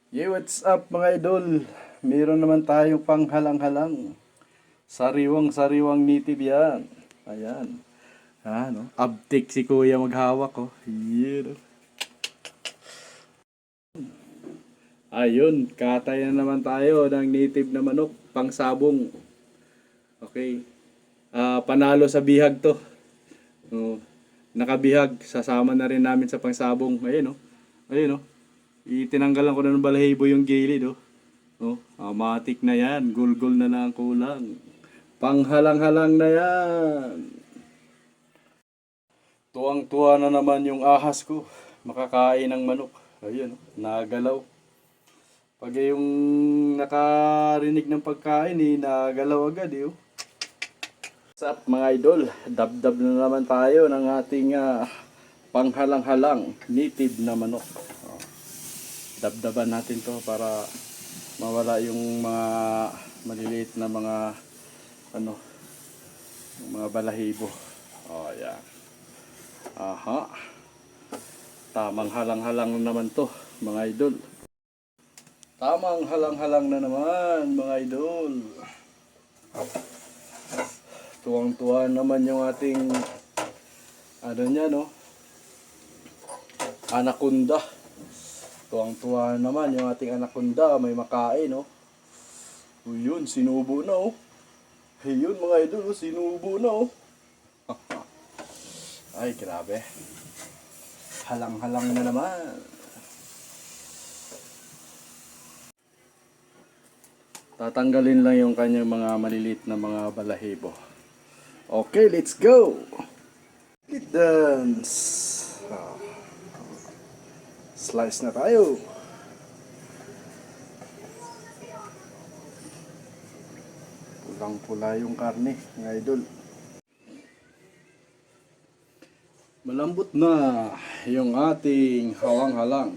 Yeah, what's up mga idol? Meron naman tayong panghalang-halang. Sariwang-sariwang native yan. Ayan. Ano? Abtik si kuya maghawak ko. Yeah. Ayun, katay na naman tayo ng native na manok, pangsabong. Okay. Panalo sa bihag to. Oh, nakabihag, sasama na rin namin sa pangsabong. Ayun, oh. Ayun, oh. Itinanggalan ko na ng balahibo yung gilid, oh. Oh, matik na yan. Gulgol na lang ang kulang. Panghalang-halang na yan. Tuwang-tuwa na naman yung ahas ko. Makakain ng manok. Ayun, oh, nagalaw. Pag yung nakarinig ng pagkain, nagalaw agad, eh. Oh. What's up mga idol? Dab-dab na naman tayo ng ating panghalang-halang native na manok. Oh. Dabdaban natin to para mawala yung mga maliliit na mga mga balahibo. Oh, yeah. Aha. Tamang halang-halang naman to, mga idol. Tamang halang-halang na naman, mga idol. Tuwang-tuwa naman yung ating anaconda. Tuwang-tuwa naman yung ating anaconda, may makain, oh. Yun, sinubo na, oh. Ayun mga idol, sinubo na, oh. Ay, grabe. Halang-halang na naman. Tatanggalin lang yung kanyang mga maliliit na mga balahibo. Okay, let's go! Let's dance! Slice na tayo. Pulang-pula yung karne, mga idol. Malambot na yung ating halang-halang.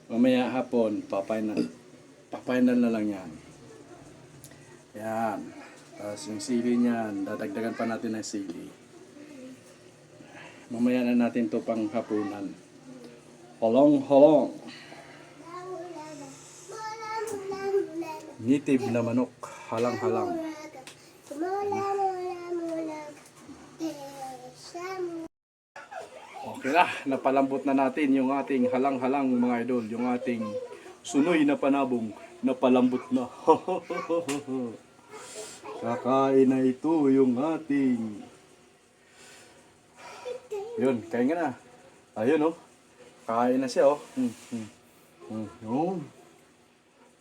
Mamaya hapon, papainal na lang yan. Yan. Tapos yung sili niyan, dadagdagan pa natin ng sili. Mamaya na natin to pang hapunan. Halong-halong. Native na manok, halang-halang. Okay na, napalambot na natin yung ating halang-halang mga idol. Yung ating sunoy na panabong, napalambot na. Kakain na ito yung ating. Yun, kain ka na. Ayun, oh. Kain na siya, oh. Yun.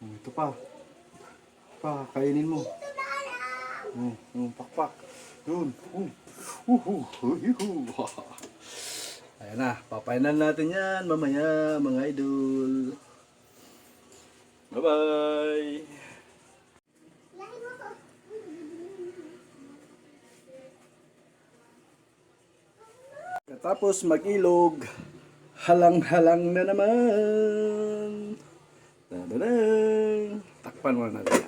Ito pa. Kainin mo. Pakpak. Yun. Ayan na, papainan natin yan mamaya mga idol. Bye-bye. Tapos mag-ilog, halang-halang na naman. Takpan mo natin.